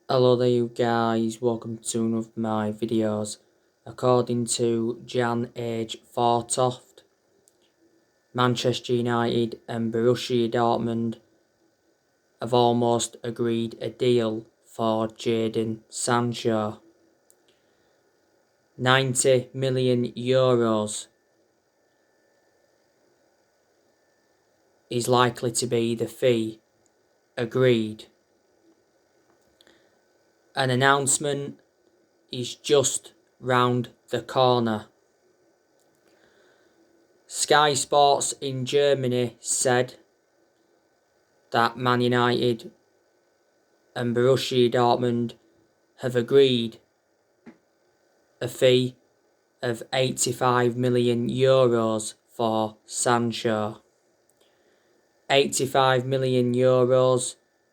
Hello there you guys, welcome to one of my videos. According to Jan Age Fortoft, Manchester United and Borussia Dortmund have almost agreed a deal for Jadon Sancho. €90 million is likely to be the fee agreed. An announcement is just round the corner. Sky Sports in Germany said that Man United and Borussia Dortmund have agreed a fee of €85 million for Sancho. €85 million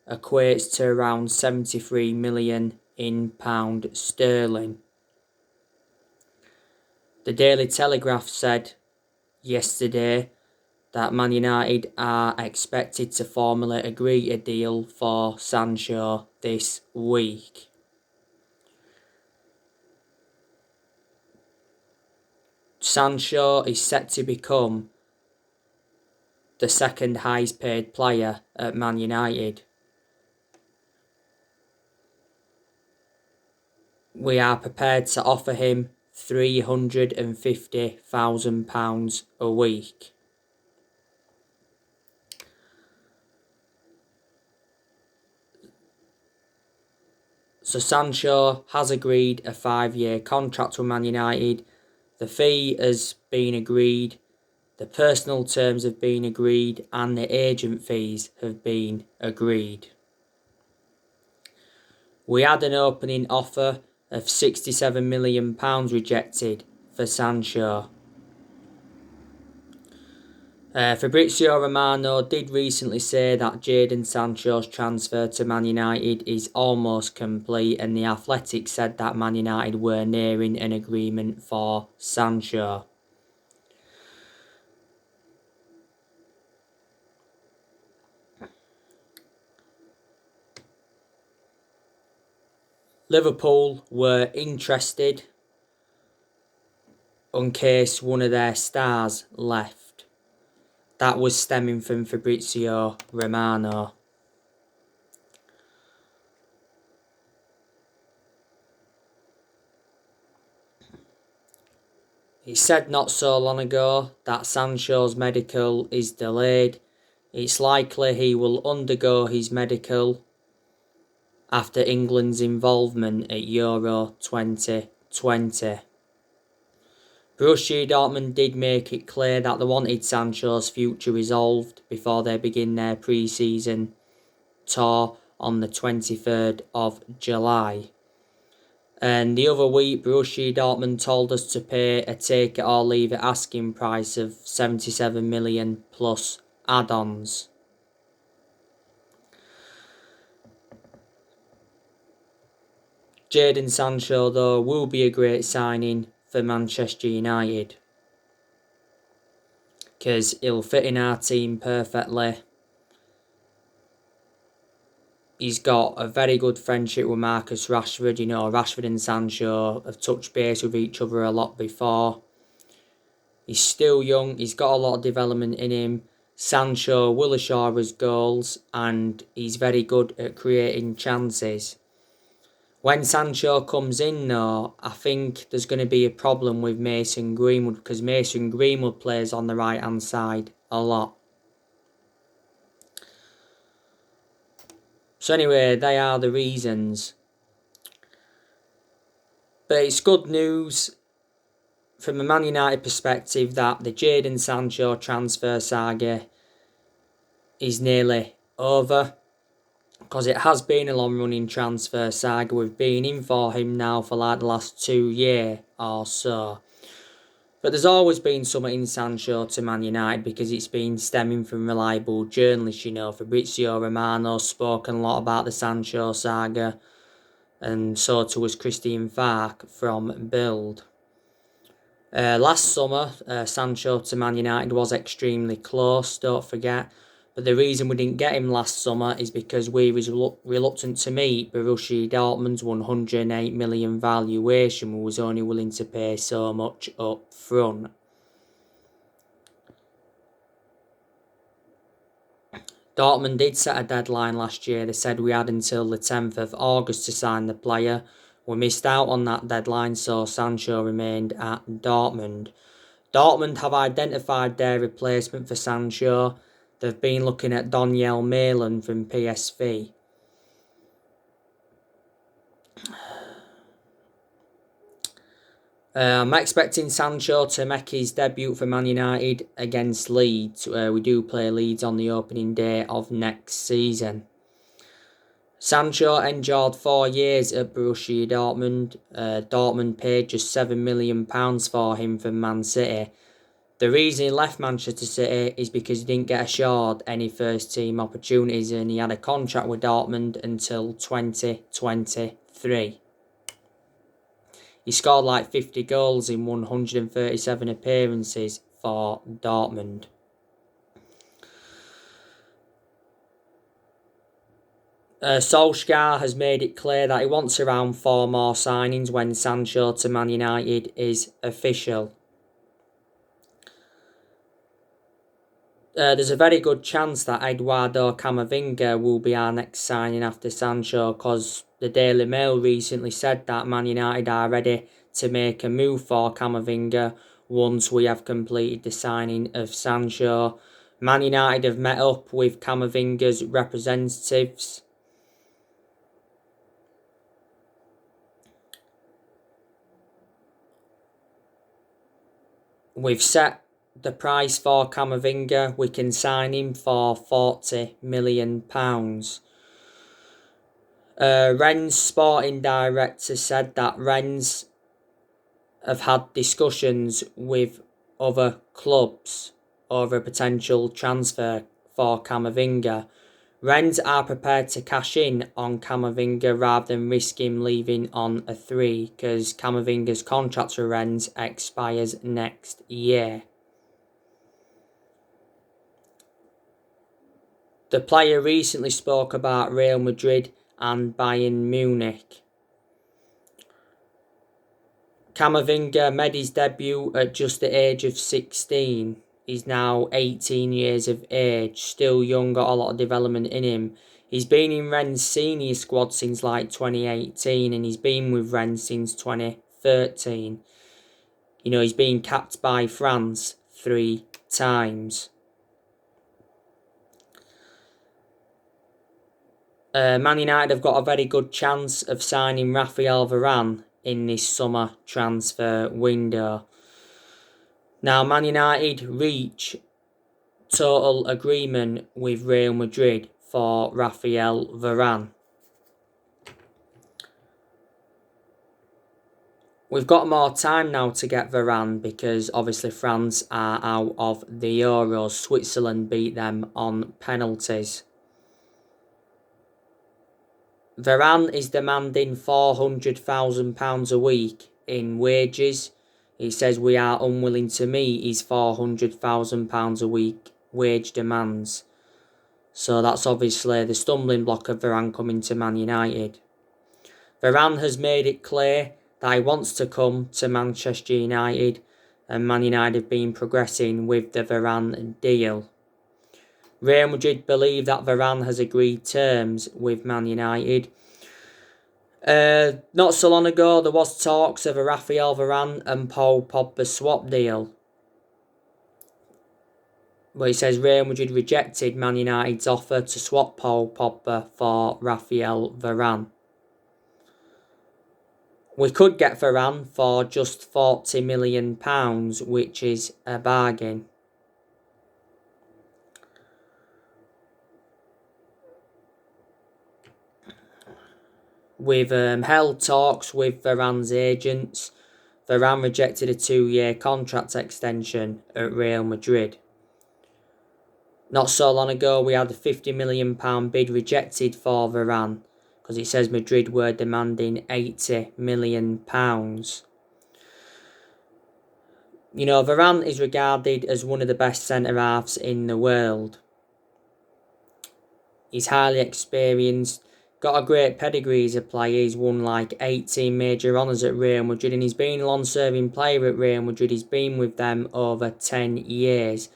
equates to around 73 million in pound sterling. The Daily Telegraph said yesterday that Man United are expected to formally agree a deal for Sancho this week. Sancho is set to become the second highest paid player at Man United. We are prepared to offer him £350,000 a week. So Sancho has agreed a 5-year contract with Man United. The fee has been agreed, the personal terms have been agreed, and the agent fees have been agreed. We had an opening offer of £67 million rejected for Sancho. Fabrizio Romano did recently say that Jadon Sancho's transfer to Man United is almost complete, and The Athletic said that Man United were nearing an agreement for Sancho. Liverpool were interested in case one of their stars left. That was stemming from Fabrizio Romano. He said not so long ago that Sancho's medical is delayed. It's likely he will undergo his medical after England's involvement at Euro 2020. Borussia Dortmund did make it clear that they wanted Sancho's future resolved before they begin their pre-season tour on the 23rd of July. And the other week, Borussia Dortmund told us to pay a take it or leave it asking price of 77 million plus add-ons. Jadon Sancho, though, will be a great signing for Manchester United, because he'll fit in our team perfectly. He's got a very good friendship with Marcus Rashford. You know, Rashford and Sancho have touched base with each other a lot before. He's still young. He's got a lot of development in him. Sancho will assure us goals, and he's very good at creating chances. When Sancho comes in, though, I think there's going to be a problem with Mason Greenwood, because Mason Greenwood plays on the right-hand side a lot. So anyway, they are the reasons. But it's good news from a Man United perspective that the Jadon Sancho transfer saga is nearly over, because it has been a long-running transfer saga. We've been in for him now for like the last 2 years or so. But there's always been something in Sancho to Man United, because it's been stemming from reliable journalists. You know, Fabrizio Romano spoken a lot about the Sancho saga, and so too was Christian Fark from Build. Last summer, Sancho to Man United was extremely close, don't forget. But the reason we didn't get him last summer is because we was reluctant to meet Borussia Dortmund's 108 million valuation. We was only willing to pay so much up front. Dortmund did set a deadline last year. They said we had until the 10th of August to sign the player. We missed out on that deadline, so Sancho remained at Dortmund. Dortmund have identified their replacement for Sancho. They've been looking at Daniel Malin from PSV. I'm expecting Sancho to make his debut for Man United against Leeds. We do play Leeds on the opening day of next season. Sancho endured 4 years at Borussia Dortmund. Dortmund paid just £7 million for him from Man City. The reason he left Manchester City is because he didn't get assured any first team opportunities and he had a contract with Dortmund until 2023. He scored like 50 goals in 137 appearances for Dortmund. Solskjaer has made it clear that he wants around 4 more signings when Sancho to Man United is official. There's a very good chance that Eduardo Camavinga will be our next signing after Sancho, because the Daily Mail recently said that Man United are ready to make a move for Camavinga once we have completed the signing of Sancho. Man United have met up with Camavinga's representatives. We've set the price for Camavinga. We can sign him for £40 million. Rennes sporting director said that Rennes have had discussions with other clubs over a potential transfer for Camavinga. Rennes are prepared to cash in on Camavinga rather than risk him leaving on a 3, because Camavinga's contract for Rennes expires next year. The player recently spoke about Real Madrid and Bayern Munich. Camavinga made his debut at just the age of 16. He's now 18 years of age, still young, got a lot of development in him. He's been in Rennes' senior squad since like 2018 and he's been with Rennes since 2013. You know, he's been capped by France 3 times. Man United have got a very good chance of signing Raphael Varane in this summer transfer window. Now, Man United reach total agreement with Real Madrid for Raphael Varane. We've got more time now to get Varane because obviously France are out of the Euros. Switzerland beat them on penalties. Varane is demanding £400,000 a week in wages. He says we are unwilling to meet his £400,000 a week wage demands. So that's obviously the stumbling block of Varane coming to Man United. Varane has made it clear that he wants to come to Manchester United, and Man United have been progressing with the Varane deal. Real Madrid believe that Varane has agreed terms with Man United. Not so long ago, there was talks of a Raphael Varane and Paul Pogba swap deal. But he says Real Madrid rejected Man United's offer to swap Paul Pogba for Raphael Varane. We could get Varane for just £40 million, which is a bargain. We've held talks with Varane's agents. Varane rejected a 2-year contract extension at Real Madrid. Not so long ago, we had a £50 million bid rejected for Varane because it says Madrid were demanding £80 million. You know, Varane is regarded as one of the best centre-halves in the world. He's highly experienced, got a great pedigree as a player. He's won like 18 major honours at Real Madrid, and he's been a long-serving player at Real Madrid. He's been with them over 10 years.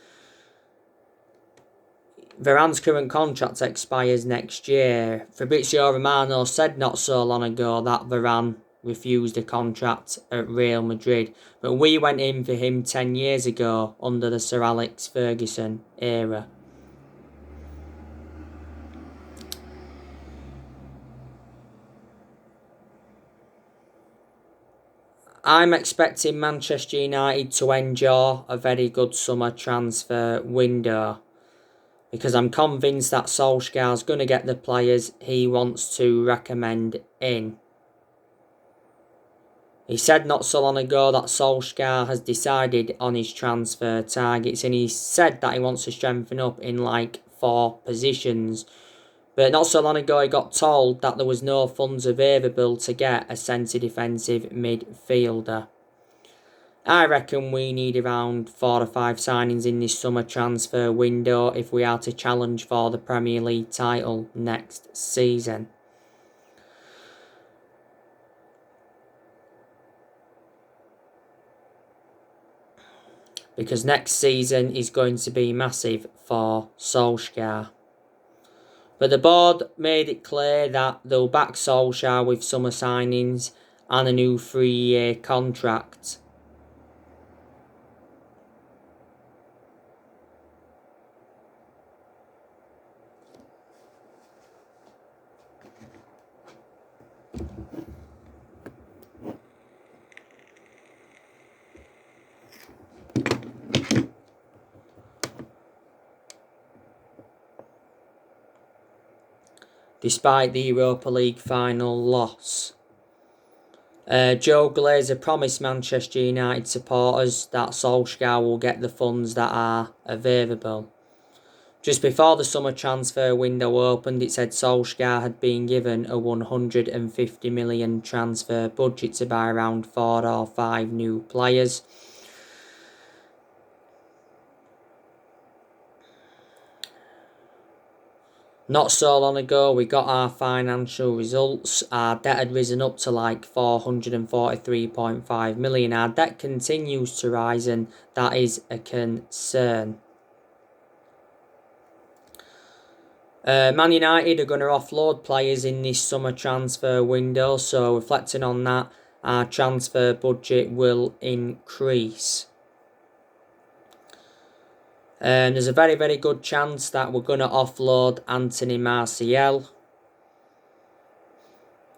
Varane's current contract expires next year. Fabrizio Romano said not so long ago that Varane refused a contract at Real Madrid, but we went in for him 10 years ago under the Sir Alex Ferguson era. I'm expecting Manchester United to endure a very good summer transfer window, because I'm convinced that Solskjaer's going to get the players he wants to recommend in. He said not so long ago that Solskjaer has decided on his transfer targets, and he said that he wants to strengthen up in like 4 positions. But not so long ago he got told that there was no funds available to get a centre defensive midfielder. I reckon we need around 4 or 5 signings in this summer transfer window if we are to challenge for the Premier League title next season. Because next season is going to be massive for Solskjaer. But the board made it clear that they'll back Solskjaer with summer signings and a new 3-year contract. Despite the Europa League final loss. Joe Glazer promised Manchester United supporters that Solskjaer will get the funds that are available. Just before the summer transfer window opened, it said Solskjaer had been given a 150 million transfer budget to buy around 4 or 5 new players. Not so long ago, we got our financial results. Our debt had risen up to like 443.5 million. Our debt continues to rise, and that is a concern. Man United are going to offload players in this summer transfer window, so reflecting on that, our transfer budget will increase. There's a very, very good chance that we're going to offload Anthony Martial.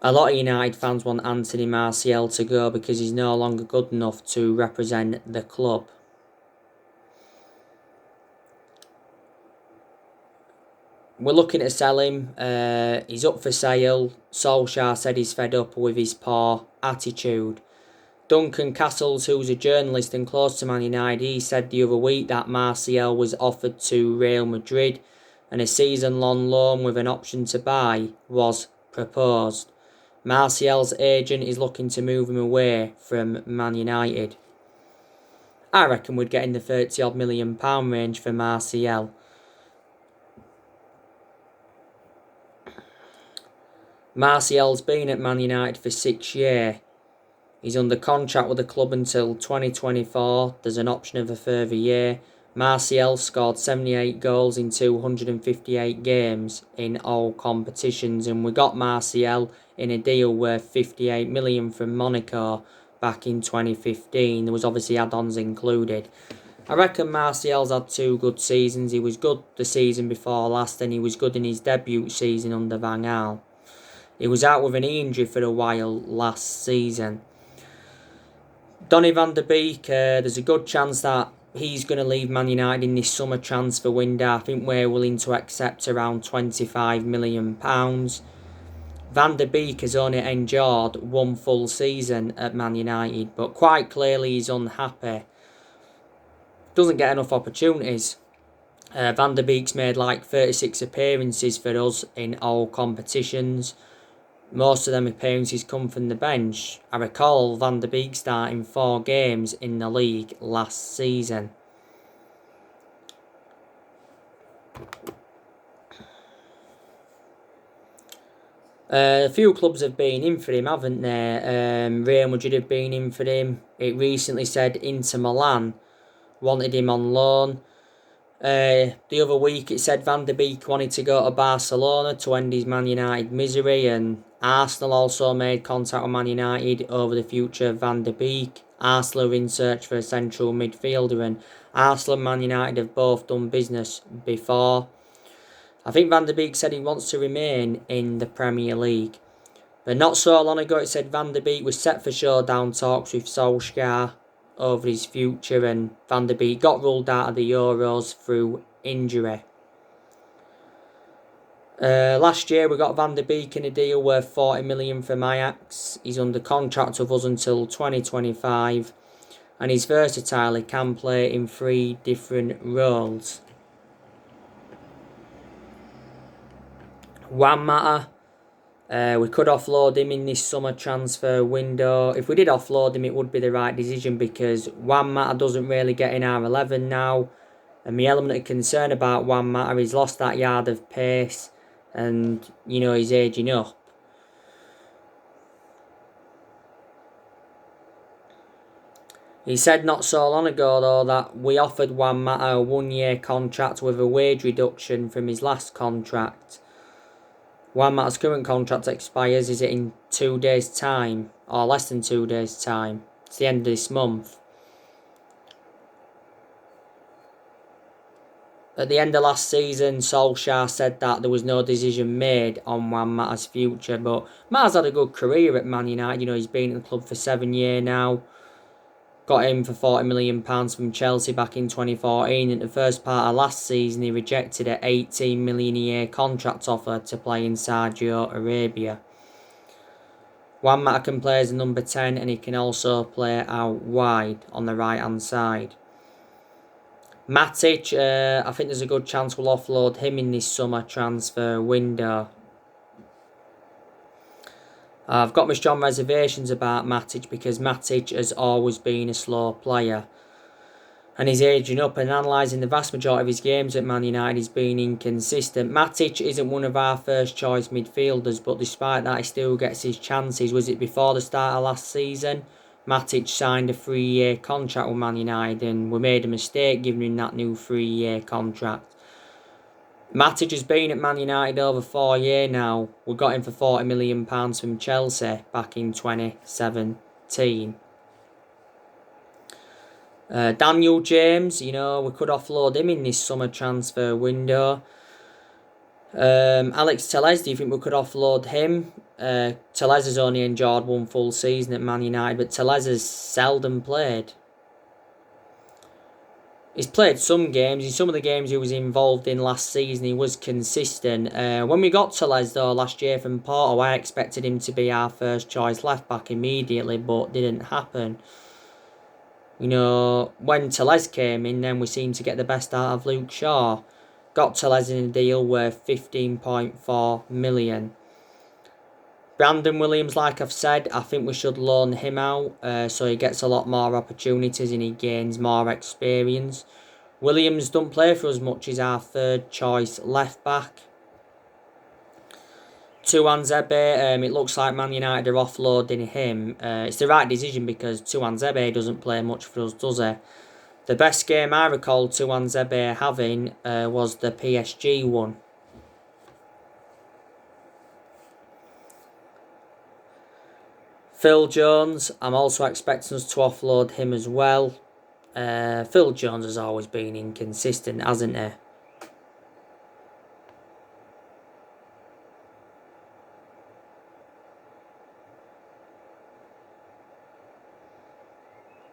A lot of United fans want Anthony Martial to go because he's no longer good enough to represent the club. We're looking to sell him. He's up for sale. Solskjaer said he's fed up with his poor attitude. Duncan Castles, who's a journalist and close to Man United, he said the other week that Martial was offered to Real Madrid and a season-long loan with an option to buy was proposed. Martial's agent is looking to move him away from Man United. I reckon we'd get in the £30-odd million range for Martial. Martial's been at Man United for 6 years. He's under contract with the club until 2024. There's an option of a further year. Martial scored 78 goals in 258 games in all competitions, and we got Martial in a deal worth 58 million from Monaco back in 2015. There was obviously add-ons included. I reckon Martial's had 2 good seasons. He was good the season before last, and he was good in his debut season under Van Gaal. He was out with an knee injury for a while last season. Donny van der Beek, there's a good chance that he's going to leave Man United in this summer transfer window. I think we're willing to accept around £25 million. Van der Beek has only endured 1 full season at Man United, but quite clearly he's unhappy. Doesn't get enough opportunities. Van der Beek's made like 36 appearances for us in all competitions. Most of them appearances come from the bench. I recall Van der Beek starting 4 games in the league last season. A few clubs have been in for him, haven't they? Real Madrid have been in for him. It recently said Inter Milan wanted him on loan. The other week it said Van der Beek wanted to go to Barcelona to end his Man United misery, and Arsenal also made contact with Man United over the future of Van der Beek. Arsenal are in search for a central midfielder, and Arsenal and Man United have both done business before. I think Van der Beek said he wants to remain in the Premier League. But not so long ago it said Van der Beek was set for showdown talks with Solskjaer over his future, and Van der Beek got ruled out of the Euros through injury. Last year we got Van der Beek in a deal worth 40 million from Ajax. He's under contract with us until 2025, and he's versatile. He can play in 3 different roles. Juan Mata, we could offload him in this summer transfer window. If we did offload him, it would be the right decision, because Juan Mata doesn't really get in our 11 now. And my element of concern about Juan Mata, he's lost that yard of pace, and, he's aging up. He said not so long ago, though, that we offered Juan Mata a 1-year contract with a wage reduction from his last contract. Juan Mata's current contract expires, is it in 2 days' time? Or less than 2 days' time? It's the end of this month. At the end of last season, Solskjaer said that there was no decision made on Juan Mata's future, but Mata's had a good career at Man United. He's been at the club for 7 years now. Got him for £40 million from Chelsea back in 2014. In the first part of last season, he rejected an £18 million a year contract offer to play in Saudi Arabia. Juan Mata can play as a number 10, and he can also play out wide on the right hand side. Matic, I think there's a good chance we'll offload him in this summer transfer window. I've got my strong reservations about Matic, because Matic has always been a slow player, and he's aging up, and analysing the vast majority of his games at Man United, he's been inconsistent. Matic isn't one of our first choice midfielders, but despite that he still gets his chances. Was it before the start of last season? Matic signed a 3-year contract with Man United, and we made a mistake giving him that new 3-year contract. Matic has been at Man United over 4 years now. We got him for £40 million from Chelsea back in 2017. Daniel James, we could offload him in this summer transfer window. Alex Telles, do you think we could offload him? Telles has only enjoyed 1 full season at Man United, but Telles has seldom played. He's played some games. In some of the games he was involved in last season, he was consistent. When we got Telles, though, last year from Porto, I expected him to be our first choice left-back immediately, but didn't happen. When Telles came in, then we seemed to get the best out of Luke Shaw. Got Telles in a deal worth 15.4 million. Brandon Williams, like I've said, I think we should loan him out so he gets a lot more opportunities and he gains more experience. Williams don't play for us much. He's our 3rd choice left back. Tuanzebe, it looks like Man United are offloading him. It's the right decision, because Tuanzebe doesn't play much for us, does he? The best game I recall Tuanzebe having was the PSG one. Phil Jones, I'm also expecting us to offload him as well. Phil Jones has always been inconsistent, hasn't he?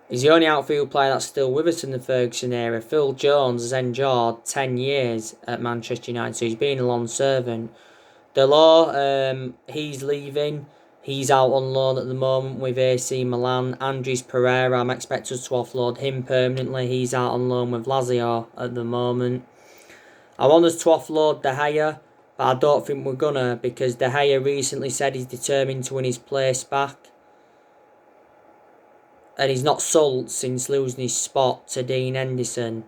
He's the only outfield player that's still with us in the Ferguson era. Phil Jones has endured 10 years at Manchester United, so he's been a long servant. Delors, he's leaving. He's out on loan at the moment with AC Milan. Andres Pereira, I'm expected to offload him permanently. He's out on loan with Lazio at the moment. I want us to offload De Gea, but I don't think we're gonna, because De Gea recently said he's determined to win his place back. And he's not sold since losing his spot to Dean Henderson.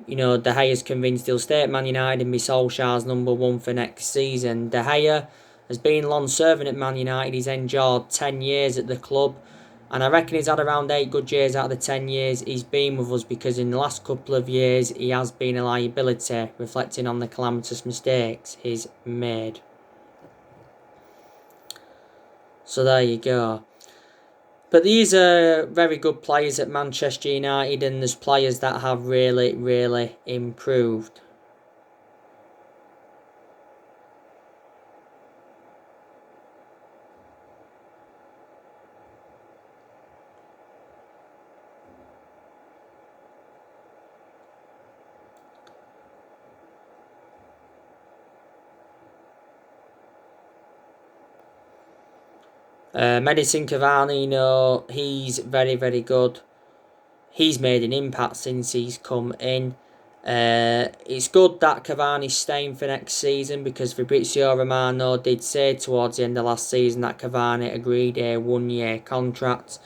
De Gea's convinced he'll stay at Man United and be Solskjaer's number 1 for next season. De Gea, has been long serving at Man United. He's endured 10 years at the club, and I reckon he's had around 8 good years out of the 10 years he's been with us, because in the last couple of years he has been a liability, reflecting on the calamitous mistakes he's made. So there you go. But these are very good players at Manchester United, and there's players that have really, really improved. Edinson Cavani, he's very, very good. He's made an impact since he's come in. It's good that Cavani's staying for next season, because Fabrizio Romano did say towards the end of last season that Cavani agreed a 1-year contract.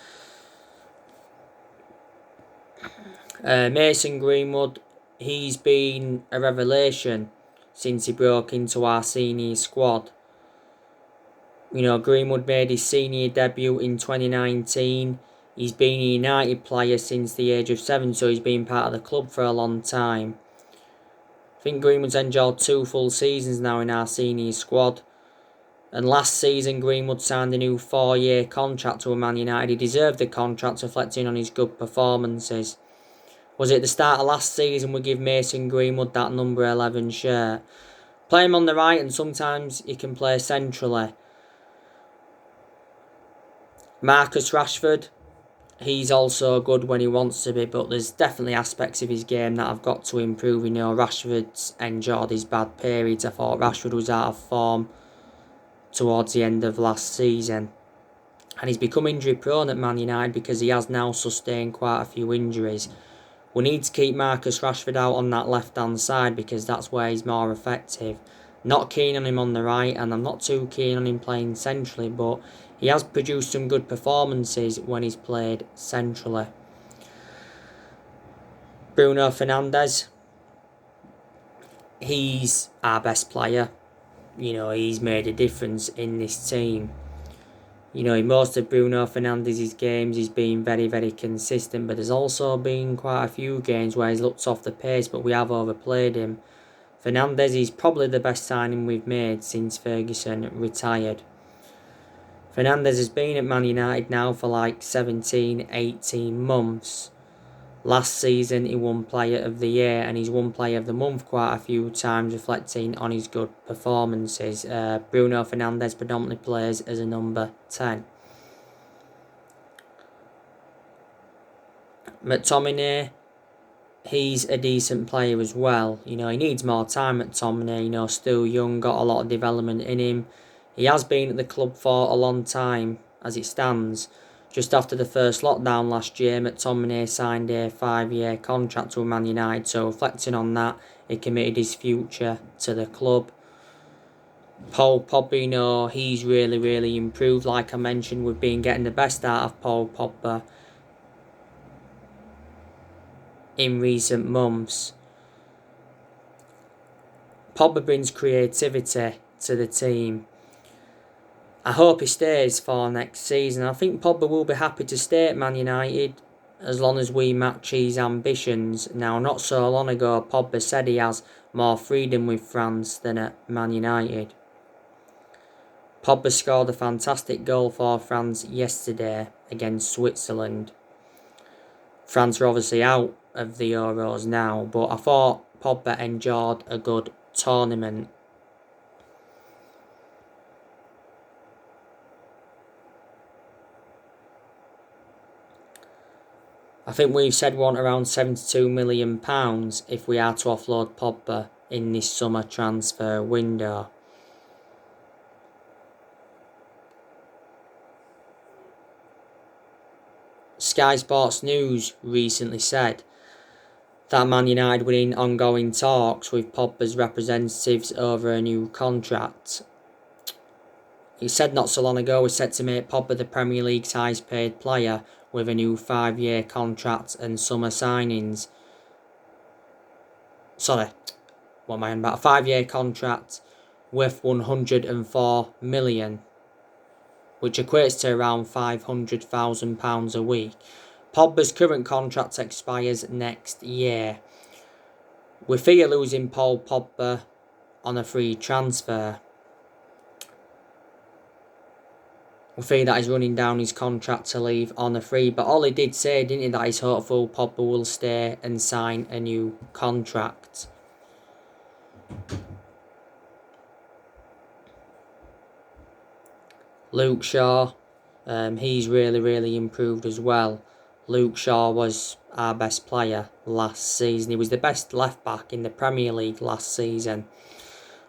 Mason Greenwood, he's been a revelation since he broke into our senior squad. Greenwood made his senior debut in 2019. He's been a United player since the age of 7, so he's been part of the club for a long time. I think Greenwood's enjoyed 2 full seasons now in our senior squad. And last season, Greenwood signed a new 4-year contract to Man United. He deserved the contract, reflecting on his good performances. Was it the start of last season we give Mason Greenwood that number 11 shirt? Play him on the right, and sometimes he can play centrally. Marcus Rashford, he's also good when he wants to be, but there's definitely aspects of his game that have got to improve. Rashford's enjoyed his bad periods. I thought Rashford was out of form towards the end of last season, and he's become injury prone at Man United because he has now sustained quite a few injuries. We need to keep Marcus Rashford out on that left hand side, because that's where he's more effective. Not keen on him on the right, and I'm not too keen on him playing centrally, but he has produced some good performances when he's played centrally. Bruno Fernandes, he's our best player. He's made a difference in this team. In most of Bruno Fernandes' games, he's been very, very consistent, but there's also been quite a few games where he's looked off the pace, but we have overplayed him. Fernandes is probably the best signing we've made since Ferguson retired. Fernandes has been at Man United now for like 17, 18 months. Last season he won Player of the Year, and he's won Player of the Month quite a few times, reflecting on his good performances. Bruno Fernandes predominantly plays as a number 10. McTominay, he's a decent player as well. He needs more time. McTominay, still young, got a lot of development in him. He has been at the club for a long time as it stands. Just after the first lockdown last year, McTominay signed a 5-year contract to Man United, so reflecting on that, he committed his future to the club. Paul Pogba, he's really, really improved. Like I mentioned, we've been getting the best out of Paul Pogba in recent months. Pogba brings creativity to the team. I hope he stays for next season. I think Pogba will be happy to stay at Man United as long as we match his ambitions. Now, not so long ago, Pogba said he has more freedom with France than at Man United. Pogba scored a fantastic goal for France yesterday against Switzerland. France are obviously out of the Euros now, but I thought Pogba enjoyed a good tournament. I think we've said we want around £72 million if we are to offload Pogba in this summer transfer window. Sky Sports News recently said that Man United were in ongoing talks with Pogba's representatives over a new contract. He said not so long ago, we're set to make Pogba the Premier League's highest paid player with a new 5-year contract and summer signings. Sorry, what am I on about? A 5-year contract worth £104 million, which equates to around £500,000 a week. Pogba's current contract expires next year. We fear losing Paul Pogba on a free transfer. We fear that he's running down his contract to leave on a free, but Ollie did say, didn't he, that he's hopeful Pogba will stay and sign a new contract. Luke Shaw, he's really improved as well. Luke Shaw was our best player last season. He was the best left back in the Premier League last season.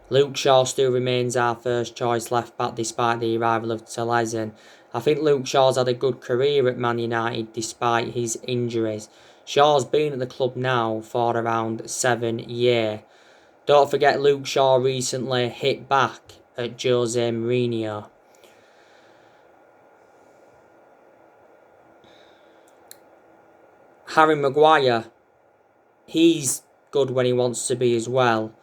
Luke Shaw still remains our first choice left back despite the arrival of Telezen. I think Luke Shaw's had a good career at Man United despite his injuries. Shaw's been at the club now for around 7 years. Don't forget Luke Shaw recently hit back at Jose Mourinho. Harry Maguire, he's good when he wants to be as well.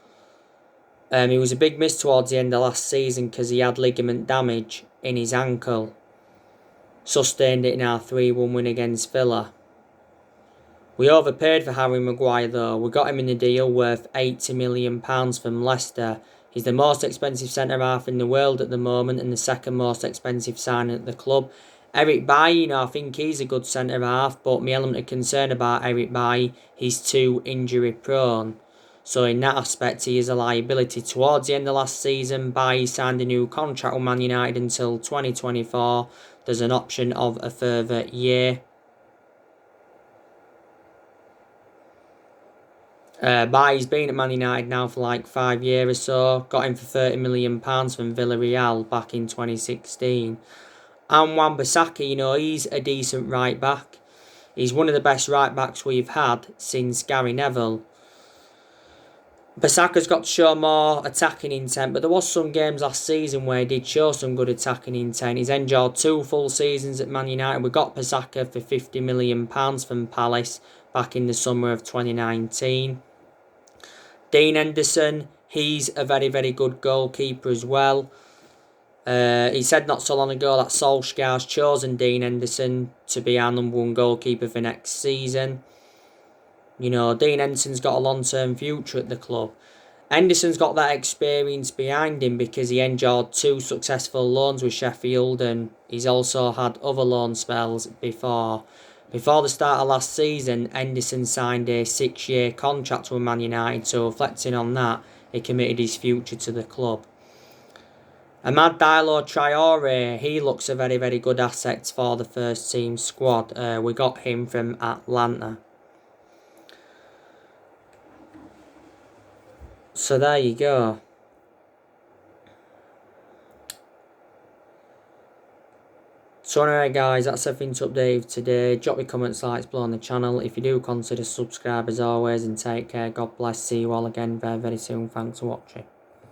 He was a big miss towards the end of last season because he had ligament damage in his ankle. Sustained it in our 3-1 win against Villa. We overpaid for Harry Maguire though. We got him in a deal worth £80 million from Leicester. He's the most expensive centre-half in the world at the moment and the second most expensive signing at the club. Eric Bailly, I think he's a good centre-half, but my element of concern about Eric Bailly, he's too injury-prone. So in that aspect, he is a liability. Towards the end of last season, Bailly signed a new contract with Man United until 2024. There's an option of a further year. Bailly's been at Man United now for like 5 years or so. Got him for £30 million from Villarreal back in 2016. And Wan-Bissaka, he's a decent right back. He's one of the best right backs we've had since Gary Neville. Bissaka's got to show more attacking intent, but there was some games last season where he did show some good attacking intent. He's enjoyed 2 full seasons at Man United. We got Bissaka for £50 million from Palace back in the summer of 2019. Dean Henderson, he's a very good goalkeeper as well. He said not so long ago that Solskjaer's chosen Dean Henderson to be our number 1 goalkeeper for next season. Dean Henderson's got a long-term future at the club. Henderson's got that experience behind him because he enjoyed 2 successful loans with Sheffield and he's also had other loan spells before. Before the start of last season, Henderson signed a 6-year contract with Man United, so reflecting on that, he committed his future to the club. Amad Diallo Traore, he looks a very good asset for the first team squad. We got him from Atlanta. So there you go. So anyway guys, that's everything to update today. Drop your comments, likes below on the channel. If you do, consider subscribe as always and take care. God bless. See you all again very soon. Thanks for watching.